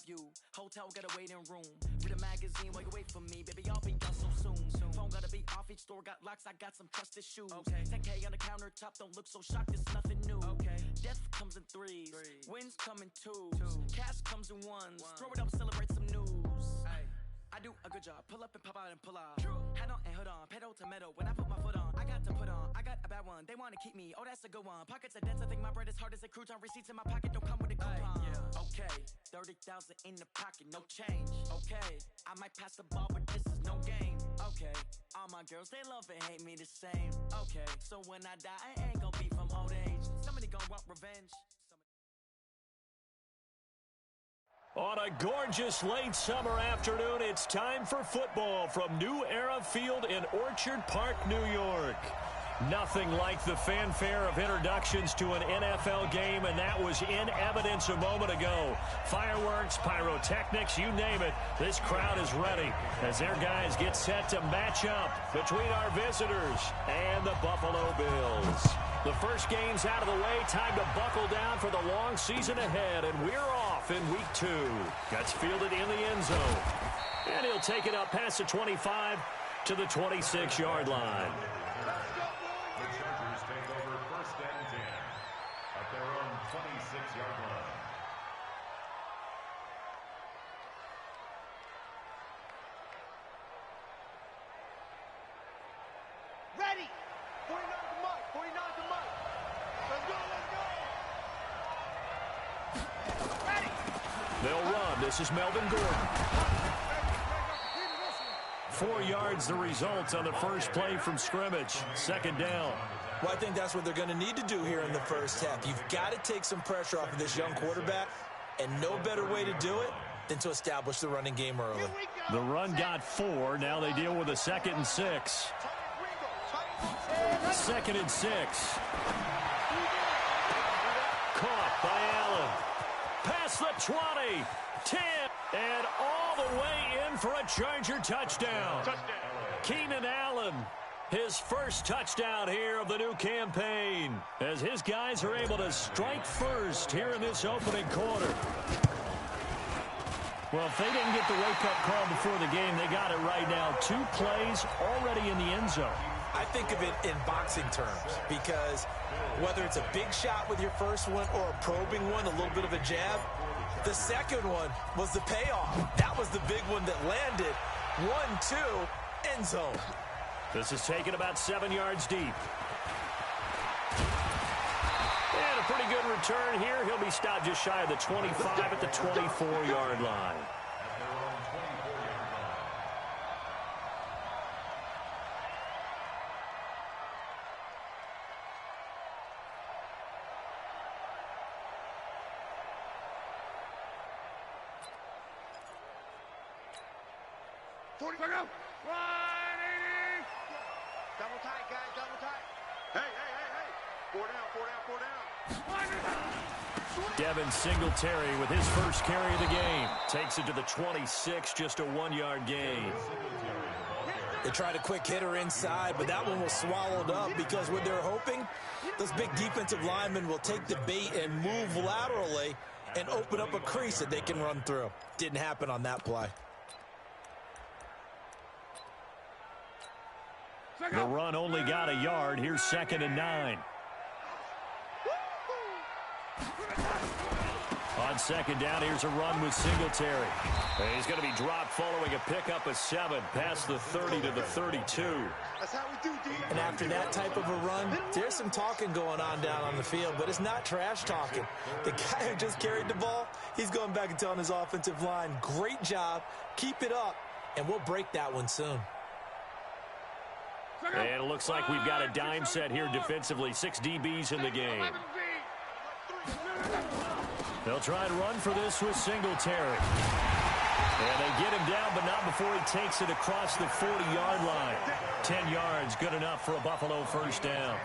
view. Hotel got a waiting room. Read a magazine while you wait for me. Baby, I'll be done so soon. Phone gotta be off, each store got locks. I got some trusted shoes. 10K on the countertop, don't look so shocked, it's nothing new. Death comes in threes. Wins come in twos. Cash comes in ones. Throw it up, celebrate some news. I do a good job, pull up and pop out and pull out. Head on and hood on, pedal to metal. When I put my foot on, I got to put on. I got a bad one, they wanna keep me. Oh, that's a good one. Pockets are dense, I think my bread is hard as a crouton. Receipts in my pocket don't come with a coupon. Okay, 30,000 in the pocket, no change. Okay, I might pass the ball, but this is no game. Okay, all my girls, they love and hate me the same. Okay, so when I die, I ain't gonna be from old age. Somebody gonna want revenge. On a gorgeous late summer afternoon, it's time for football from New Era Field in Orchard Park, New York. Nothing like the fanfare of introductions to an NFL game, and that was in evidence a moment ago. Fireworks, pyrotechnics, you name it, this crowd is ready as their guys get set to match up between our visitors and the Buffalo Bills. The first game's out of the way, time to buckle down for the long season ahead, and we're off in week 2. Gets fielded in the end zone, and he'll take it up past the 25 to the 26-yard line. The Chargers take over 1st and 10 at their own 26-yard line. Ready! 49 to Mike, 49 to Mike. Let's go, let's go! Ready! They'll run. This is Melvin Gordon. 4 yards the result on the first play from scrimmage. 2nd down. Well, I think that's what they're going to need to do here in the first half. You've got to take some pressure off of this young quarterback, and no better way to do it than to establish the running game early. The run got 4. Now they deal with a 2nd and 6. 2nd and 6. Caught by Allen. Past the 20. 10. And all the way in for a Charger touchdown. Keenan Allen, his first touchdown here of the new campaign, as his guys are able to strike first here in this opening quarter. Well, if they didn't get the wake-up call before the game, they got it right now. 2 plays already in the end zone. I think of it in boxing terms, because whether it's a big shot with your first one or a probing one, a little bit of a jab, the second one was the payoff. That was the big one that landed. 1-2, end zone. This is taken about 7 yards deep. And a pretty good return here. He'll be stopped just shy of the 25 at the 24-yard line. Double tight, guys, double tight. Hey. 4 down. Devin Singletary with his first carry of the game. Takes it to the 26, just a 1-yard gain. They tried a quick hitter inside, but that one was swallowed up because what they're hoping, those big defensive linemen will take the bait and move laterally and open up a crease that they can run through. Didn't happen on that play. The run only got a yard. Here's 2nd and 9. On 2nd down, here's a run with Singletary. He's going to be dropped following a pickup of 7 past the 30 to the 32. That's how we do, D. And after that type of a run, there's some talking going on down on the field, but it's not trash talking. The guy who just carried the ball, he's going back and telling his offensive line, great job, keep it up, and we'll break that one soon. And it looks like we've got a dime set here defensively. 6 DBs in the game. They'll try and run for this with Singletary. And they get him down, but not before he takes it across the 40-yard line. 10 yards, good enough for a Buffalo first down.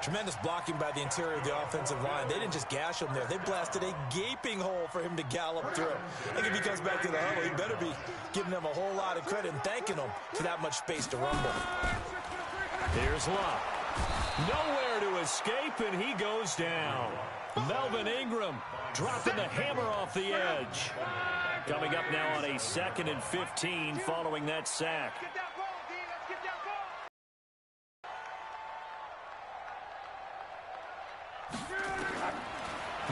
Tremendous blocking by the interior of the offensive line. They didn't just gash him there. They blasted a gaping hole for him to gallop through. I think if he comes back to the huddle, he better be giving them a whole lot of credit and thanking them for that much space to rumble. Here's Luck. Nowhere to escape, and he goes down. Melvin Ingram dropping the hammer off the edge. Coming up now on a 2nd and 15 following that sack. Get that ball, D. Let's get that ball.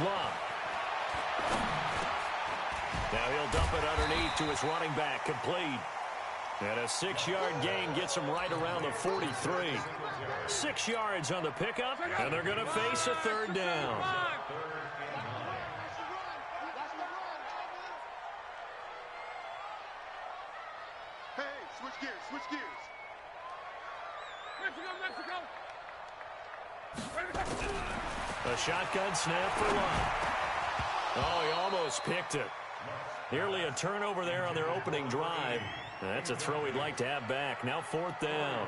Long. Now he'll dump it underneath to his running back, complete. And a 6-yard gain gets him right around the 43. 6 yards on the pickup, and they're going to face a 3rd down. Hey, switch gears, switch gears. A shotgun snap for Lott. Oh, he almost picked it. Nearly a turnover there on their opening drive. That's a throw he'd like to have back. Now 4th down.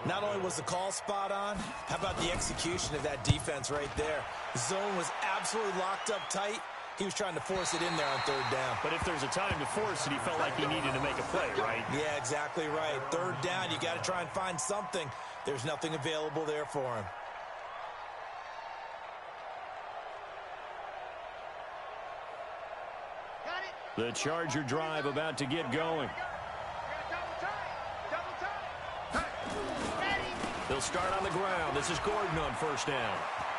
Not only was the call spot on, how about the execution of that defense right there? The zone was absolutely locked up tight. He was trying to force it in there on 3rd down. But if there's a time to force it, he felt like he needed to make a play, right? Yeah, exactly right. 3rd down, you got to try and find something. There's nothing available there for him. The Charger drive about to get going. They'll start on the ground. This is Gordon on 1st down.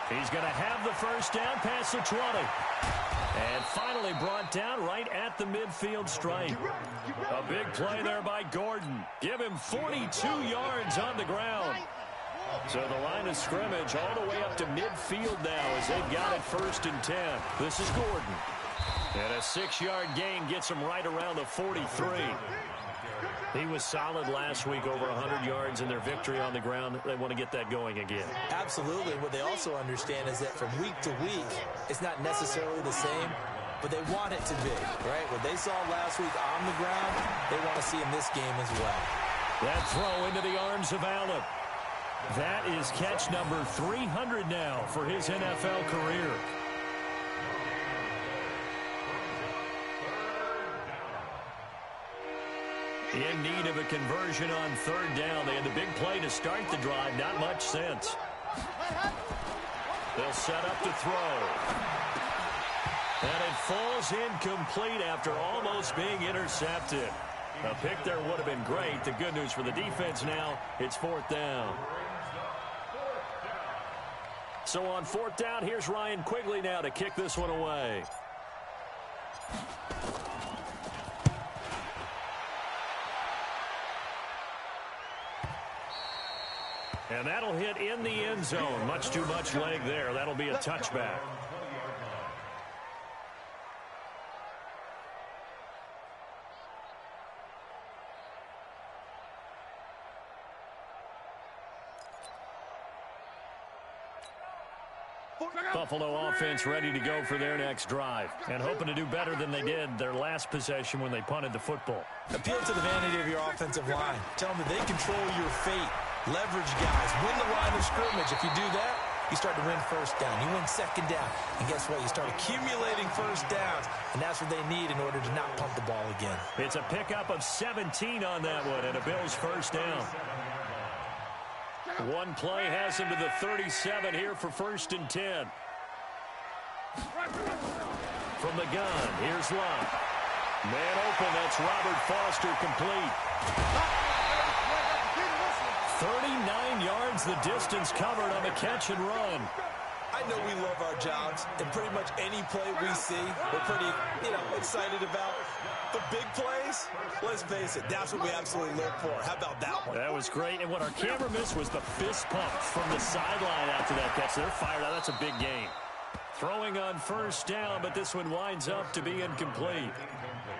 He's going to have the 1st down past the 20. And finally brought down right at the midfield stripe. A big play there by Gordon. Give him 42 yards on the ground. So the line of scrimmage all the way up to midfield now as they've got it 1st and 10. This is Gordon. And a 6-yard gain gets him right around the 43. He was solid last week, over 100 yards in their victory on the ground. They want to get that going again. Absolutely. What they also understand is that from week to week, it's not necessarily the same, but they want it to be, right? What they saw last week on the ground, they want to see in this game as well. That throw into the arms of Allen. That is catch number 300 now for his NFL career. In need of a conversion on 3rd down. They had the big play to start the drive. Not much sense. They'll set up to throw. And it falls incomplete after almost being intercepted. A pick there would have been great. The good news for the defense now, it's 4th down. So on 4th down, here's Ryan Quigley now to kick this one away. And that'll hit in the end zone. Much too much leg there. That'll be a touchback. Buffalo offense ready to go for their next drive and hoping to do better than they did their last possession when they punted the football. Appeal to the vanity of your offensive line. Tell them that they control your fate. Leverage guys. Win the line of scrimmage. If you do that, you start to win 1st down. You win 2nd down. And guess what? You start accumulating 1st downs. And that's what they need in order to not punt the ball again. It's a pickup of 17 on that one and a Bills 1st down. One play has him to the 37 here for 1st and 10. From the gun, here's Lott. Man open, that's Robert Foster, complete. 39 yards the distance covered on the catch and run. I know we love our jobs, and pretty much any play we see, we're pretty, excited about. The big plays, let's face it, that's what we absolutely live for. How about that one? That was great, and what our camera missed was the fist pump from the sideline after that catch. They're fired out. That's a big gain. Throwing on 1st down, but this one winds up to be incomplete.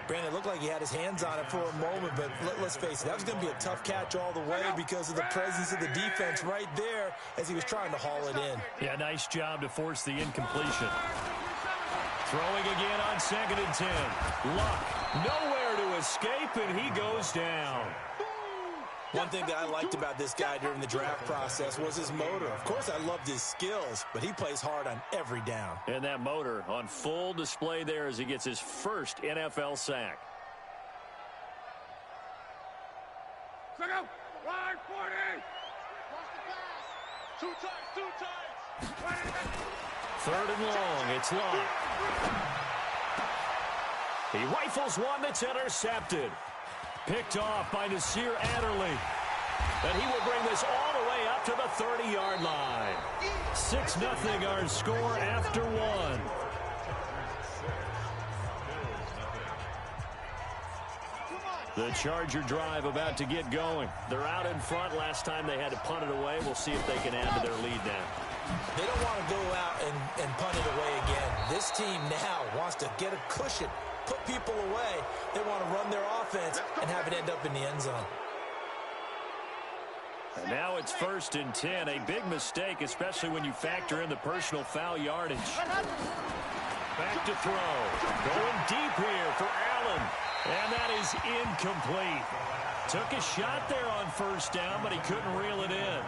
Brandon, it looked like he had his hands on it for a moment, but let's face it, that was going to be a tough catch all the way because of the presence of the defense right there as he was trying to haul it in. Yeah, nice job to force the incompletion. Throwing again on 2nd and 10. Luck, nowhere to escape, and he goes down. One thing that I liked about this guy during the draft process was his motor. Of course, I loved his skills, but he plays hard on every down. And that motor on full display there as he gets his 1st NFL sack. Line 40. Two tights. 3rd and long. It's Lott. He rifles one that's intercepted. Picked off by Nasir Adderley. And he will bring this all the way up to the 30-yard line. 6-0 our score after one. The Charger drive about to get going. They're out in front. Last time they had to punt it away. We'll see if they can add to their lead now. They don't want to go out and punt it away again. This team now wants to get a cushion, put people away. They want to run their offense and have it end up in the end zone. And now it's 1st and 10. A big mistake, especially when you factor in the personal foul yardage. Back to throw. Going deep here for Allen. And that is incomplete. Took a shot there on 1st down, but he couldn't reel it in.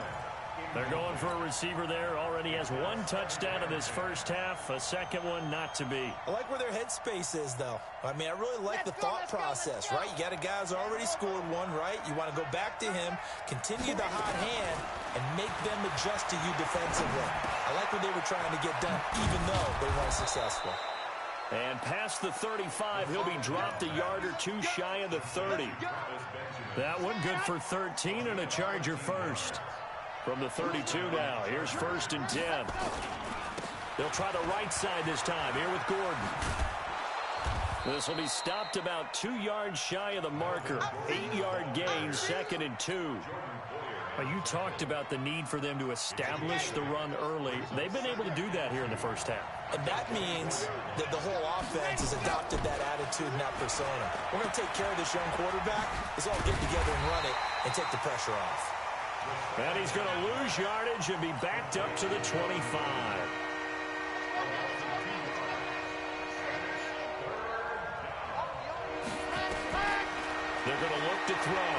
They're going for a receiver there. Already has one touchdown in this first half. A second one not to be. I like where their headspace is, though. I mean, I really like the thought process, right? You got a guy who's already scored one, right? You want to go back to him, continue the hot hand, and make them adjust to you defensively. I like what they were trying to get done, even though they weren't successful. And past the 35, he'll be dropped a yard or two shy of the 30. That one good for 13 and a Charger first. From the 32 now, here's 1st and 10. They'll try the right side this time, here with Gordon. This will be stopped about 2 yards shy of the marker. 8-yard gain, 2nd and 2. You talked about the need for them to establish the run early. They've been able to do that here in the first half. And that means that the whole offense has adopted that attitude and that persona. We're going to take care of this young quarterback. Let's all get together and run it and take the pressure off. And he's going to lose yardage and be backed up to the 25. They're going to look to throw.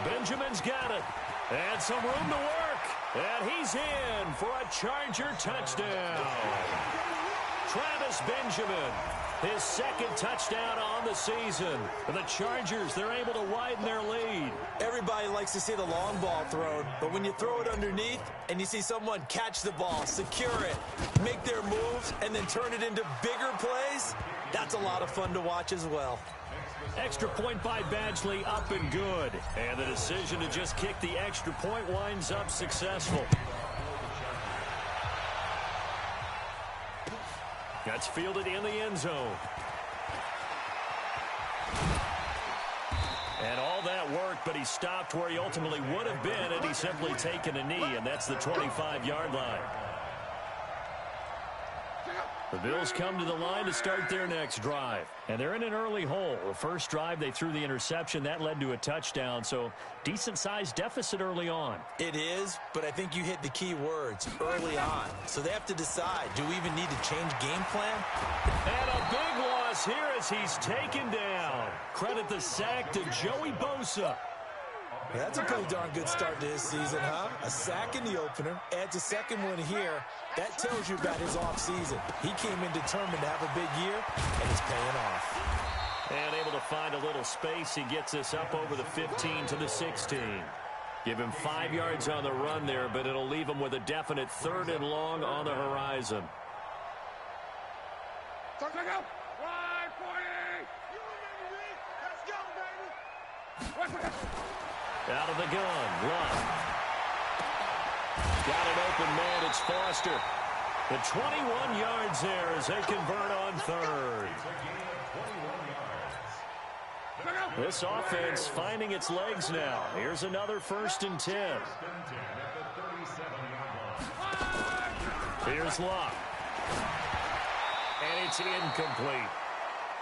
Benjamin's got it. And some room to work. And he's in for a Charger touchdown. Travis Benjamin, his 2nd touchdown on the season. For the Chargers, they're able to widen their lead. Everybody likes to see the long ball thrown, but when you throw it underneath and you see someone catch the ball, secure it, make their moves, and then turn it into bigger plays, that's a lot of fun to watch as well. Extra point by Badgley, up and good. And the decision to just kick the extra point winds up successful. That's fielded in the end zone. And all that worked, but he stopped where he ultimately would have been had he simply taken a knee, and that's the 25-yard line. The Bills come to the line to start their next drive. And they're in an early hole. The first drive, they threw the interception. That led to a touchdown, so decent-sized deficit early on. It is, but I think you hit the key words, early on. So they have to decide, do we even need to change game plan? And a big loss here as he's taken down. Credit the sack to Joey Bosa. Yeah, that's a pretty darn good start to his season, huh? A sack in the opener, adds a second one here. That tells you about his offseason. He came in determined to have a big year, and it's paying off. And able to find a little space. He gets us up over the 15 to the 16. Give him 5 yards on the run there, but it'll leave him with a definite 3rd and long on the horizon. Let's go, baby! Out of the gun, Luck. Got an open man, it's Foster. The 21 yards there as they convert on 3rd. This offense finding its legs now. Here's another 1st and 10. Here's Luck. And it's incomplete.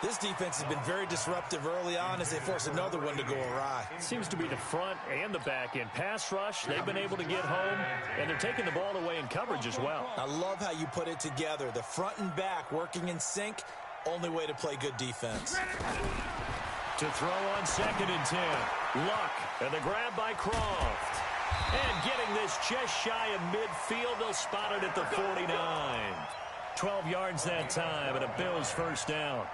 This defense has been very disruptive early on as they force another one to go awry. It seems to be the front and the back end. Pass rush, they've been able to get home, and they're taking the ball away in coverage as well. I love how you put it together. The front and back working in sync, only way to play good defense. To throw on 2nd and 10. Luck, and the grab by Croft. And getting this just shy of midfield, they'll spot it at the 49. 12 yards that time, and a Bills 1st down.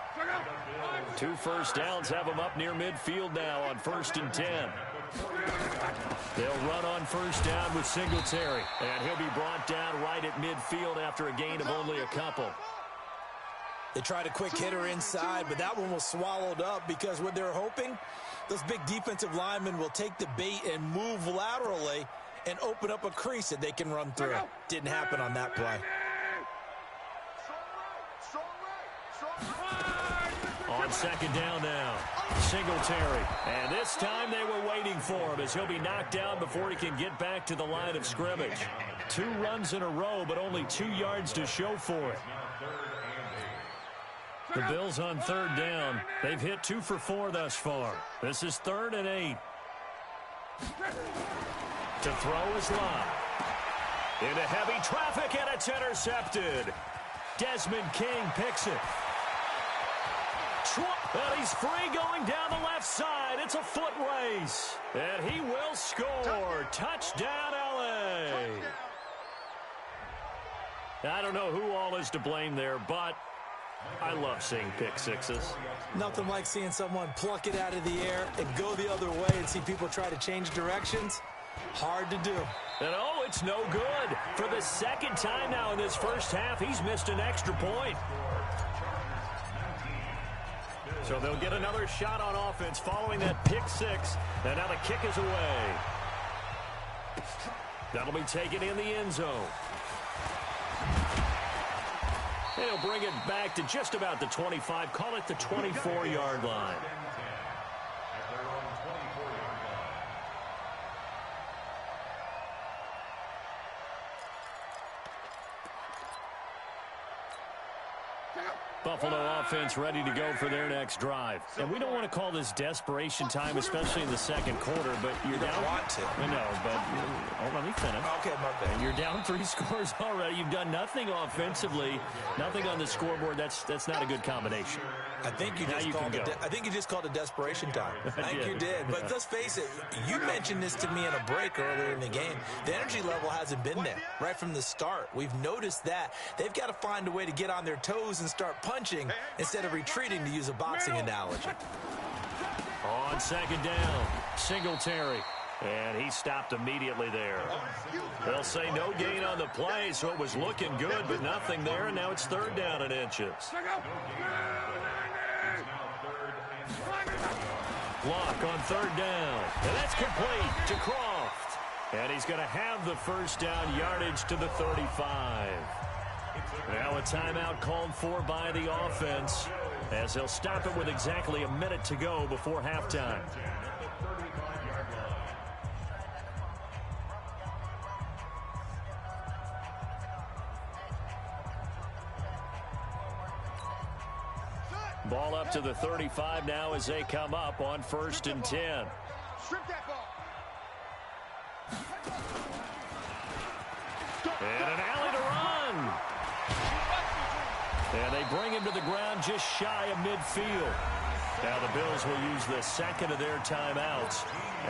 2 1st downs have them up near midfield now on 1st and 10. They'll run on 1st down with Singletary, and he'll be brought down right at midfield after a gain of only a couple. They tried a quick hitter inside, but that one was swallowed up because what they're hoping, those big defensive linemen will take the bait and move laterally and open up a crease that they can run through. Didn't happen on that play. On second down now, Singletary. And this time they were waiting for him as he'll be knocked down before he can get back to the line of scrimmage. 2 runs in a row, but only 2 yards to show for it. The Bills on third down. They've hit 2 for 4 thus far. This is 3rd and 8. To throw is Lott. Into heavy traffic, and it's intercepted. Desmond King picks it. And he's free going down the left side. It's a foot race. And he will score. Touchdown, LA. I don't know who all is to blame there, but I love seeing pick sixes. Nothing like seeing someone pluck it out of the air and go the other way and see people try to change directions. Hard to do. And oh, it's no good. For the second time now in this first half, he's missed an extra point. So they'll get another shot on offense following that pick six. And now the kick is away. That'll be taken in the end zone. They'll bring it back to just about the 25. Call it the 24-yard line. Buffalo offense ready to go for their next drive. And we don't want to call this desperation time, especially in the second quarter, but you're down. You want to. I know, but let me finish. Okay, my bad. And you're down 3 scores already. You've done nothing offensively, nothing on the scoreboard. That's not a good combination. I think you just called it desperation time. I think you did. But let's face it, you mentioned this to me in a break earlier in the game. The energy level hasn't been there right from the start. We've noticed that. They've got to find a way to get on their toes and start punching instead of retreating, to use a boxing analogy. On second down, Singletary. And he stopped immediately there. They'll say no gain on the play, so it was looking good, but nothing there, and now it's 3rd down and inches. Block on 3rd down, and that's complete to Croft. And he's going to have the first down, yardage to the 35. Now a timeout called for by the offense as they'll stop it with exactly a minute to go before halftime. Ball up to the 35 now as they come up on 1st and 10. Strip that ball. And an alley to run. And they bring him to the ground just shy of midfield. Now the Bills will use the second of their timeouts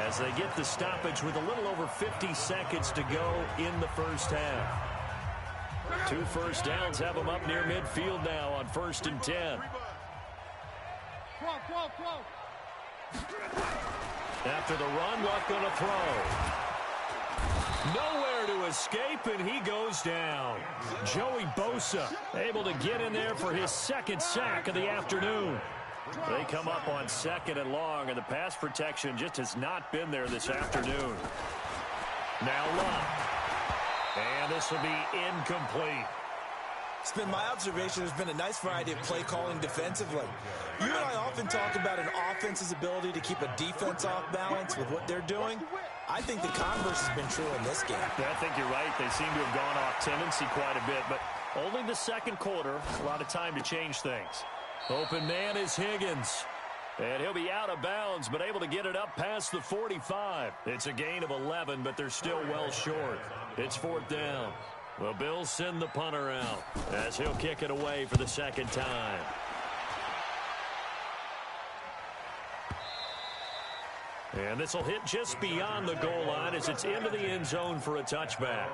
as they get the stoppage with a little over 50 seconds to go in the first half. 2 first downs have them up near midfield now on 1st and 10. After the run, Luck going to throw. Nowhere to escape, and he goes down. Joey Bosa able to get in there for his 2nd sack of the afternoon. They come up on 2nd and long, and the pass protection just has not been there this afternoon. Now Luck. And this will be incomplete. It's been my observation there's been a nice variety of play calling defensively. You and I often talk about an offense's ability to keep a defense off balance with what they're doing. I think the converse has been true in this game. I think you're right. They seem to have gone off tendency quite a bit, but only the second quarter. A lot of time to change things. Open man is Higgins. And he'll be out of bounds, but able to get it up past the 45. It's a gain of 11, but they're still well short. It's 4th down. The Bills send the punter out as he'll kick it away for the 2nd time. And this will hit just beyond the goal line as it's into the end zone for a touchback.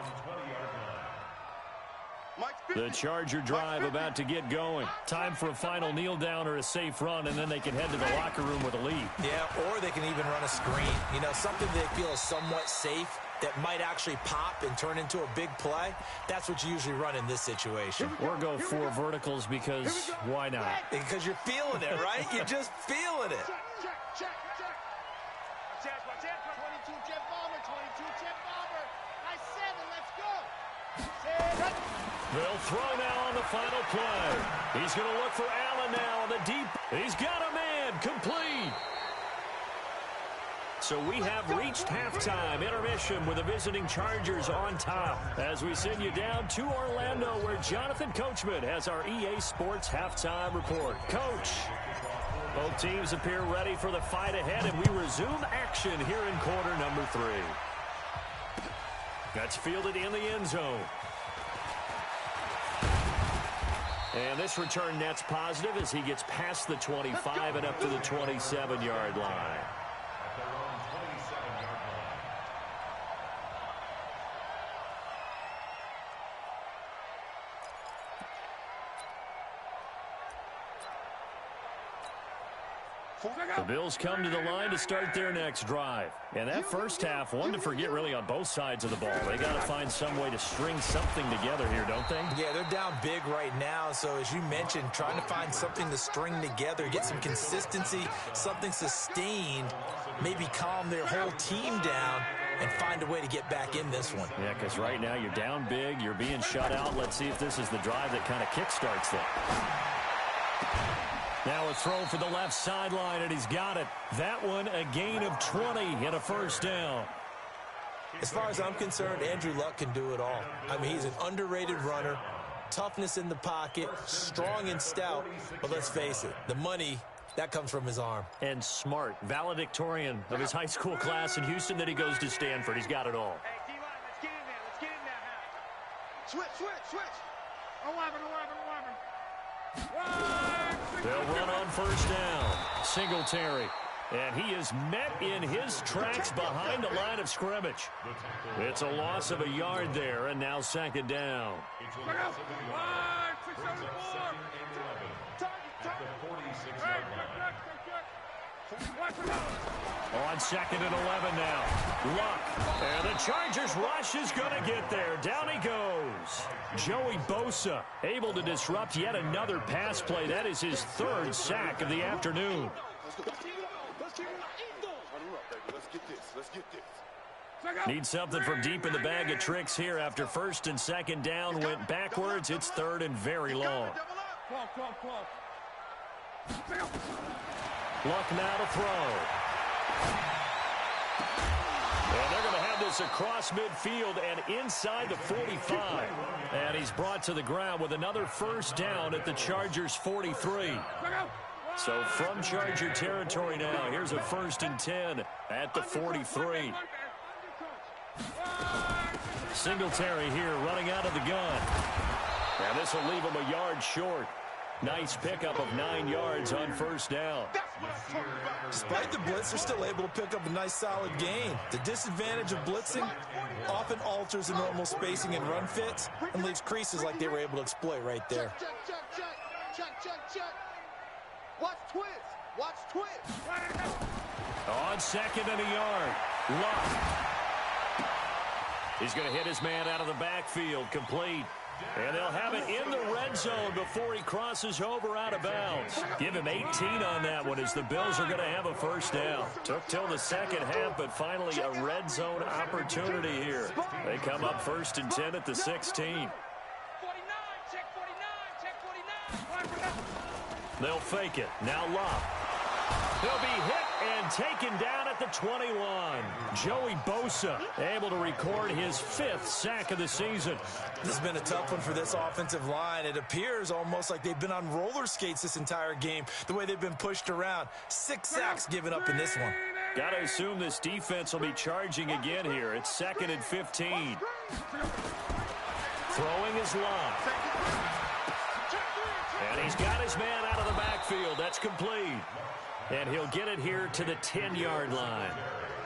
The Charger drive about to get going. Time for a final kneel down or a safe run, and then they can head to the locker room with a lead. Yeah, or they can even run a screen. You know, something they feel is somewhat safe that might actually pop and turn into a big play, that's what you usually run in this situation. Or go 4 verticals because why not? Because you're feeling it, right? You're just feeling it. Check. 22 jet bomber, 22 jet bomber. Nice 7, let's go. 7. They'll throw now on the final play. He's going to look for Allen now on the deep. He's got a man, complete. So we have reached halftime, intermission with the visiting Chargers on top as we send you down to Orlando where Jonathan Coachman has our EA Sports halftime report. Coach, both teams appear ready for the fight ahead, and we resume action here in quarter number 3. That's fielded in the end zone. And this return net's positive as he gets past the 25 and up to the 27-yard line. The Bills come to the line to start their next drive. And that first half, one to forget really on both sides of the ball. They got to find some way to string something together here, don't they? Yeah, they're down big right now. So as you mentioned, trying to find something to string together, get some consistency, something sustained, maybe calm their whole team down and find a way to get back in this one. Yeah, because right now you're down big, you're being shut out. Let's see if this is the drive that kind of kickstarts them. Now a throw for the left sideline, and he's got it. That one, a gain of 20 and a first down. As far as I'm concerned, Andrew Luck can do it all. I mean, he's an underrated runner, toughness in the pocket, strong and stout. But let's face it, the money, that comes from his arm. And smart, valedictorian of his high school class in Houston, then he goes to Stanford. He's got it all. Hey, D-line, let's get in there. Let's get in there, Switch. 11. They'll run on first down. Singletary. And he is met in his tracks behind the line of scrimmage. It's a loss of a yard there, and now second down. On second and 11 now. Luck. And the Chargers rush is going to get there. Down he goes. Joey Bosa able to disrupt yet another pass play. That is his 3rd sack of the afternoon. Need something from deep in the bag of tricks here after first and second down went backwards. It's 3rd and very long. Luck now to throw. And they're going to have this across midfield and inside the 45. And he's brought to the ground with another first down at the Chargers 43. So from Charger territory now, here's a 1st and 10 at the 43. Singletary here running out of the gun. And this will leave him a yard short. Nice pickup of 9 yards on first down. Despite the blitz, they're still able to pick up a nice solid gain. The disadvantage of blitzing often alters the normal spacing and run fits and leaves creases like they were able to exploit right there. Check. Watch twist. On second and a yard. Luck. He's going to hit his man out of the backfield, complete. And they'll have it in the red zone before he crosses over out of bounds. Give him 18 on that one as the Bills are going to have a first down. Took till the second half, but finally a red zone opportunity here. They come up 1st and 10 at the 16. They'll fake it. Now Luck. He'll be hit and taken down at the 21. Joey Bosa able to record his 5th sack of the season. This has been a tough one for this offensive line. It appears almost like they've been on roller skates this entire game, the way they've been pushed around. 6 sacks given up in this one. Got to assume this defense will be charging again here. It's 2nd and 15. Throwing is Luck. And he's got his man out of the backfield. That's complete. And he'll get it here to the 10-yard line.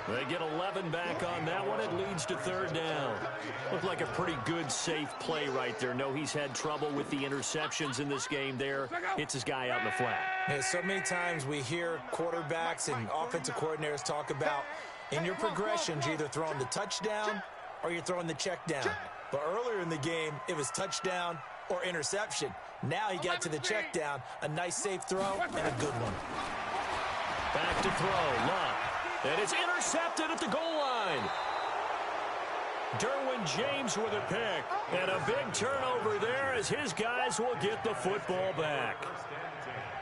They get 11 back on that one. It leads to 3rd down. Looked like a pretty good, safe play right there. No, he's had trouble with the interceptions in this game there. Hits his guy out in the flat. Yeah, so many times we hear quarterbacks and offensive coordinators talk about In your progressions, you're either throwing the touchdown or you're throwing the check down. But earlier in the game, it was touchdown or interception. Now he got to the check down, a nice safe throw, and a good one. Back to throw, Love. And it's intercepted at the goal line. Derwin James with a pick. And a big turnover there as his guys will get the football back.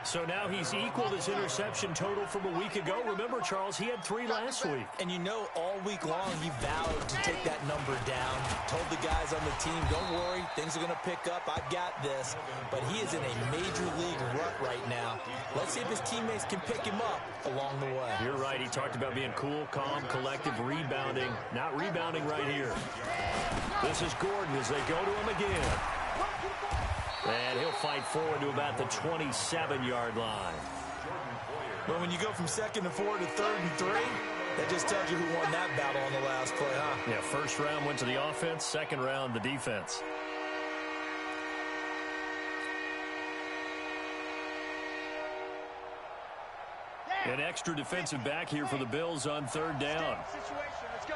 So now he's equaled his interception total from a week ago. Remember, Charles, he had 3 last week. And you know, all week long he vowed to take that number down. Told the guys on the team, don't worry, things are going to pick up. I've got this. But he is in a major league rut right now. Let's see if his teammates can pick him up along the way. You're right. He talked about being cool, calm, collective, rebounding. Not rebounding right here. This is Gordon as they go to him again. And he'll fight forward to about the 27-yard line. But when you go from 2nd and 4 to 3rd and 3, that just tells you who won that battle on the last play, huh? Yeah, first round went to the offense, second round the defense. An extra defensive back here for the Bills on 3rd down. Let's go.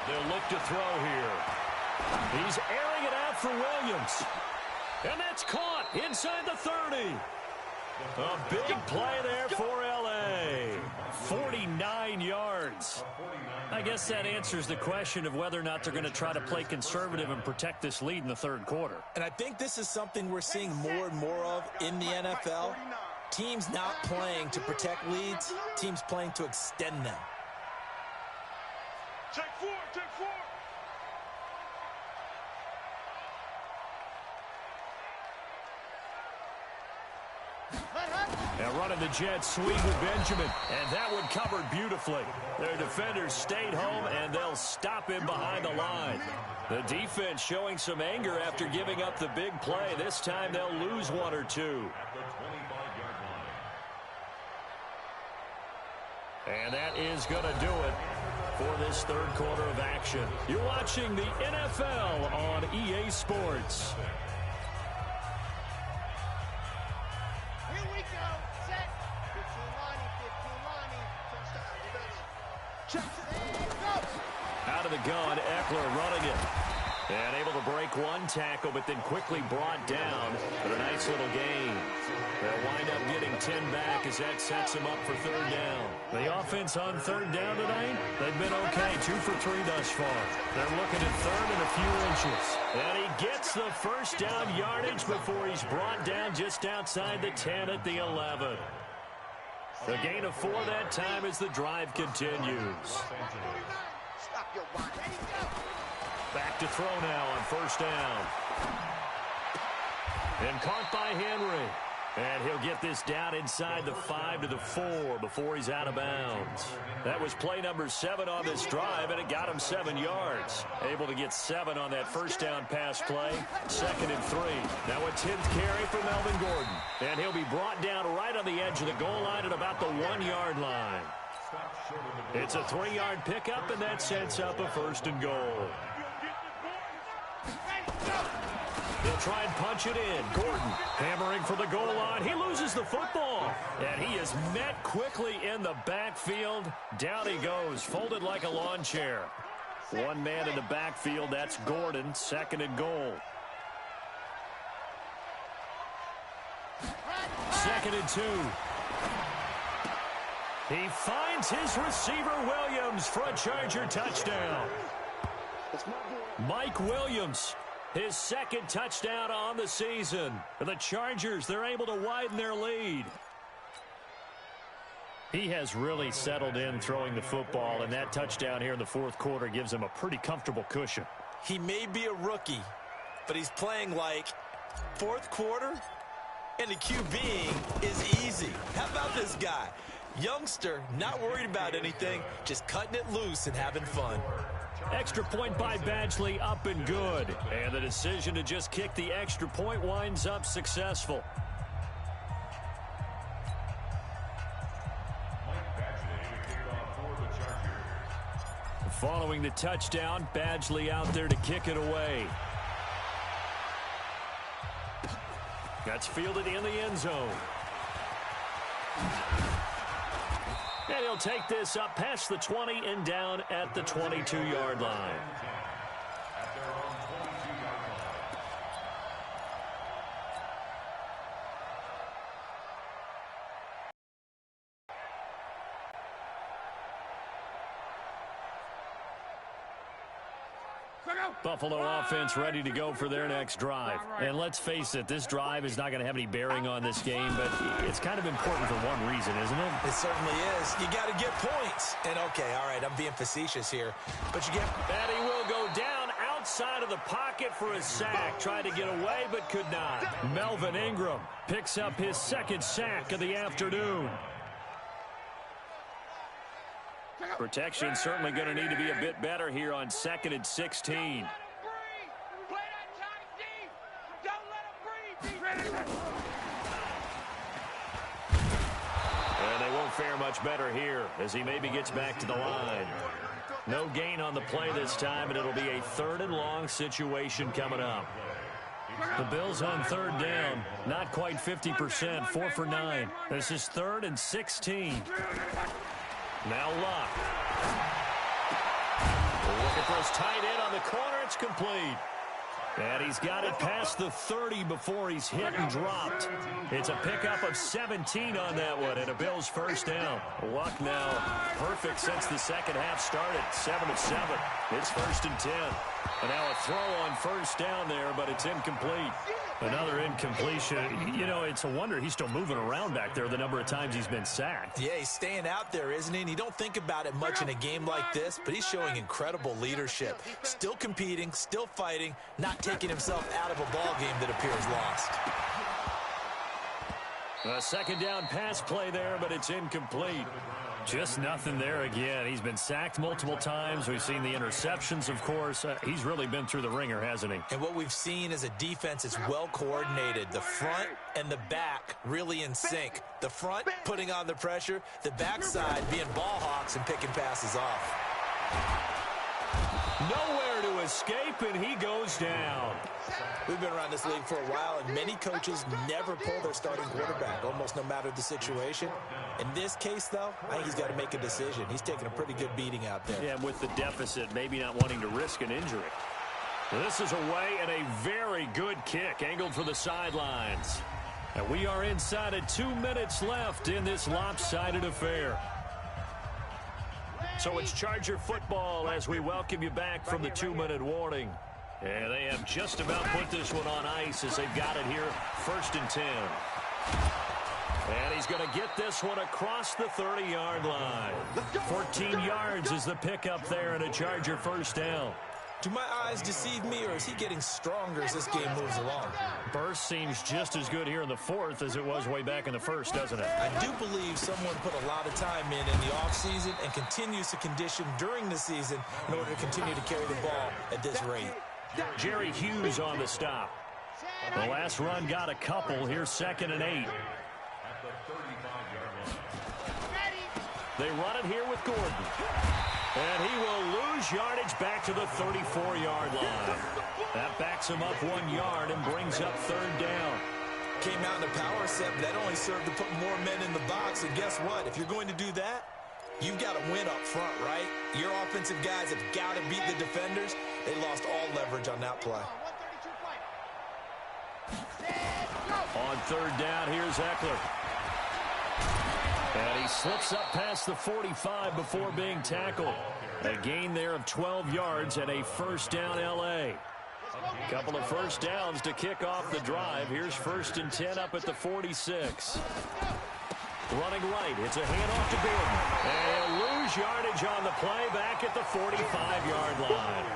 They'll look to throw here. He's airing it out for Williams. And that's caught inside the 30. A big play there for L.A. 49 yards. I guess that answers the question of whether or not they're going to try to play conservative and protect this lead in the 3rd quarter. And I think this is something we're seeing more and more of in the NFL. Teams not playing to protect leads, teams playing to extend them. Check 4, check 4. Now running the jet sweep with Benjamin, and that one covered beautifully. Their defenders stayed home, and they'll stop him behind the line. The defense showing some anger after giving up the big play. This time they'll lose 1 or 2. And that is going to do it for this 3rd quarter of action. You're watching the NFL on EA Sports. Here we go. Set. 15 Lonnie. Touchdown. And go. Out of the gun, Eckler running it. And able to break 1 tackle, but then quickly brought down for a nice little gain. They'll wind up getting 10 back as that sets them up for 3rd down. The offense on 3rd down tonight, they've been okay, 2 for 3 thus far. They're looking at 3rd and a few inches. And he gets the first down yardage before he's brought down just outside the 10 at the 11. The gain of 4 that time as the drive continues. Stop your watch. Ready, go. Back to throw now on 1st down. And caught by Henry. And he'll get this down inside the 5 to the 4 before he's out of bounds. That was play number 7 on this drive, and it got him 7 yards. Able to get 7 on that 1st down pass play. 2nd and 3. Now a 10th carry for Melvin Gordon. And he'll be brought down right on the edge of the goal line at about the 1-yard line. It's a 3-yard pickup, and that sets up a 1st and goal. They'll try and punch it in. Gordon hammering for the goal line. He loses the football. And he is met quickly in the backfield. Down he goes, folded like a lawn chair. 1 man in the backfield. That's Gordon. 2nd and goal. 2nd and 2. He finds his receiver, Williams, for a Charger touchdown. Mike Williams, his 2nd touchdown on the season. For the Chargers, they're able to widen their lead. He has really settled in throwing the football, and that touchdown here in the 4th quarter gives him a pretty comfortable cushion. He may be a rookie, but he's playing like 4th quarter, and the QBing is easy. How about this guy? Youngster, not worried about anything, just cutting it loose and having fun. Extra point by Badgley, up and good. And the decision to just kick the extra point winds up successful. Following the touchdown, Badgley out there to kick it away. That's fielded in the end zone. And he'll take this up past the 20 and down at the 22-yard line. Buffalo offense ready to go for their next drive. And let's face it, this drive is not going to have any bearing on this game, but it's kind of important for one reason, isn't it? It certainly is. You got to get points. And, okay, all right, I'm being facetious here. But you get... And he will go down outside of the pocket for a sack. Tried to get away, but could not. Melvin Ingram picks up his second sack of the afternoon. Protection certainly going to need to be a bit better here on 2nd and 16. And they won't fare much better here as he maybe gets back to the line. No gain on the play this time, and it'll be a 3rd and long situation coming up. The Bills on 3rd down, not quite 50%, 4 for 9. This is 3rd and 16. Now Luck. Looking for his tight end on the corner. It's complete. And he's got it past the 30 before he's hit and dropped. It's a pickup of 17 on that one and a Bills first down. Luck now perfect since the second half started. 7 of 7. It's 1st and 10. And now a throw on first down there, but it's incomplete. Another incompletion. You know, it's a wonder he's still moving around back there the number of times he's been sacked. Yeah, he's staying out there, isn't he? And you don't think about it much in a game like this, but he's showing incredible leadership. Still competing, still fighting, not taking himself out of a ball game that appears lost. A second down pass play there, but it's incomplete. Just nothing there again. He's been sacked multiple times. We've seen the interceptions, of course. He's really been through the ringer, hasn't he? And what we've seen is a defense that's well coordinated. The front and the back really in sync. The front putting on the pressure, the backside being ball hawks and picking passes off. Nowhere to escape, and he goes down. We've been around this league for a while, and many coaches never pull their starting quarterback, almost no matter the situation. In this case, though, I think he's got to make a decision. He's taking a pretty good beating out there. Yeah, with the deficit, maybe not wanting to risk an injury. This is away and a very good kick, angled for the sidelines. And we are inside of 2 minutes left in this lopsided affair. So it's Charger football as we welcome you back from the 2-minute warning. And they have just about put this one on ice as they've got it here, 1st and 10. And he's going to get this one across the 30-yard line. 14 yards is the pickup there and a Charger first down. Do my eyes deceive me, or is he getting stronger as this game moves along? Burst seems just as good here in the 4th as it was way back in the 1st, doesn't it? I do believe someone put a lot of time in the offseason and continues to condition during the season in order to continue to carry the ball at this rate. Jerry Hughes on the stop. The last run got a couple. Here's 2nd and 8. They run it here with Gordon. And he will lose yardage back to the 34-yard line. That backs him up 1 yard and brings up 3rd down. Came out in a power set, but that only served to put more men in the box. And guess what? If you're going to do that, you've got to win up front, right? Your offensive guys have got to beat the defenders. They lost all leverage on that play. On 3rd down, here's Eckler. And he slips up past the 45 before being tackled. A gain there of 12 yards and a first down L.A. Couple of first downs to kick off the drive. Here's 1st and 10 up at the 46. Running right. It's a handoff to Gordon. And he'll lose yardage on the play back at the 45-yard line.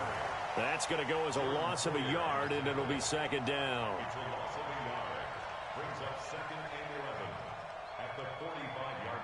That's going to go as a loss of a yard, and it'll be 2nd down. It's a loss of a yard. Brings up 2nd and 11 at the 45-yard line.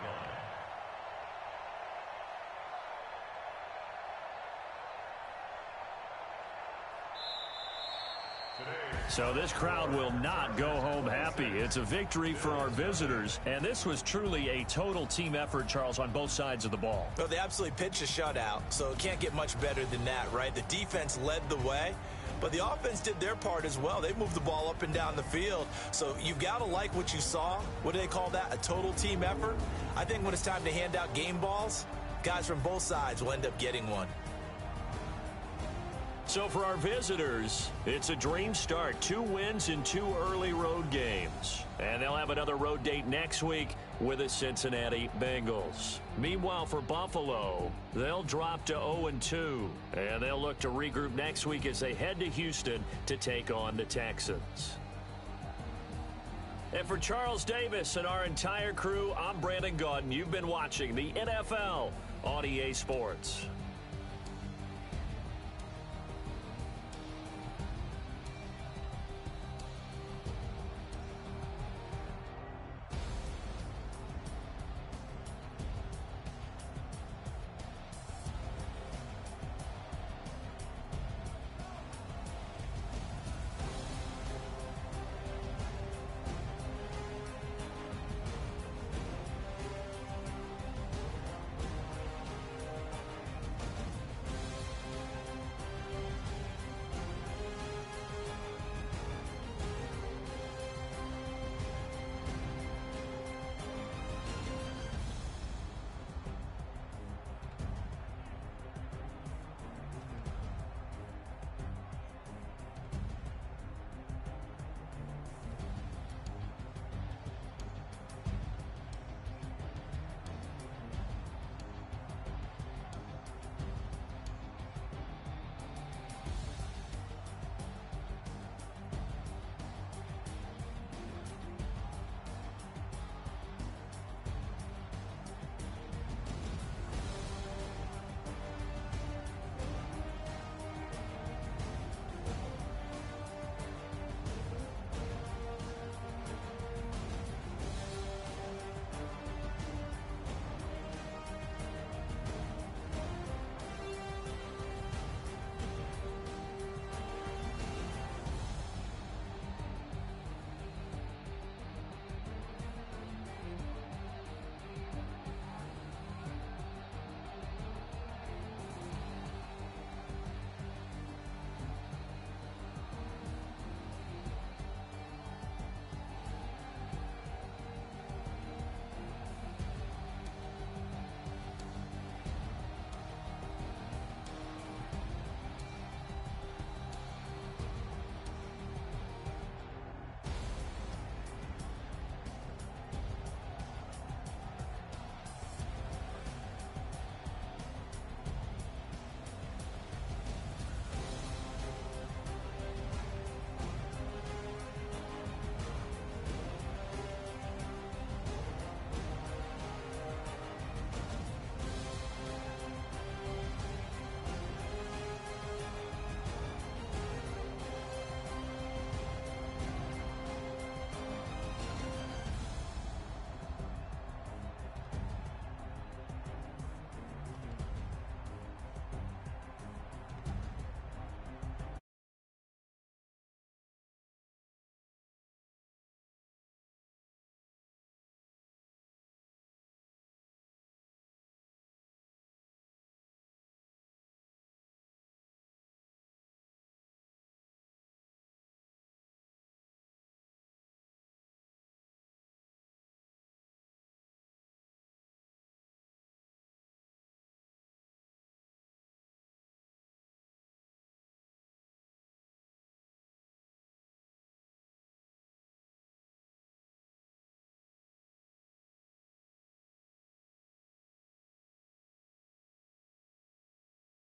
So this crowd will not go home happy. It's a victory for our visitors, and this was truly a total team effort, Charles, on both sides of the ball. Well, they absolutely pitched a shutout, so it can't get much better than that, right? The defense led the way, But the offense did their part as well. They moved the ball up and down the field. So you've got to like what you saw. What do they call that? A total team effort? I think when it's time to hand out game balls, guys from both sides will end up getting one. So for our visitors, it's a dream start. 2 wins in 2 early road games. And they'll have another road date next week with the Cincinnati Bengals. Meanwhile, for Buffalo, they'll drop to 0-2. And they'll look to regroup next week as they head to Houston to take on the Texans. And for Charles Davis and our entire crew, I'm Brandon Gaudin. You've been watching the NFL on EA Sports.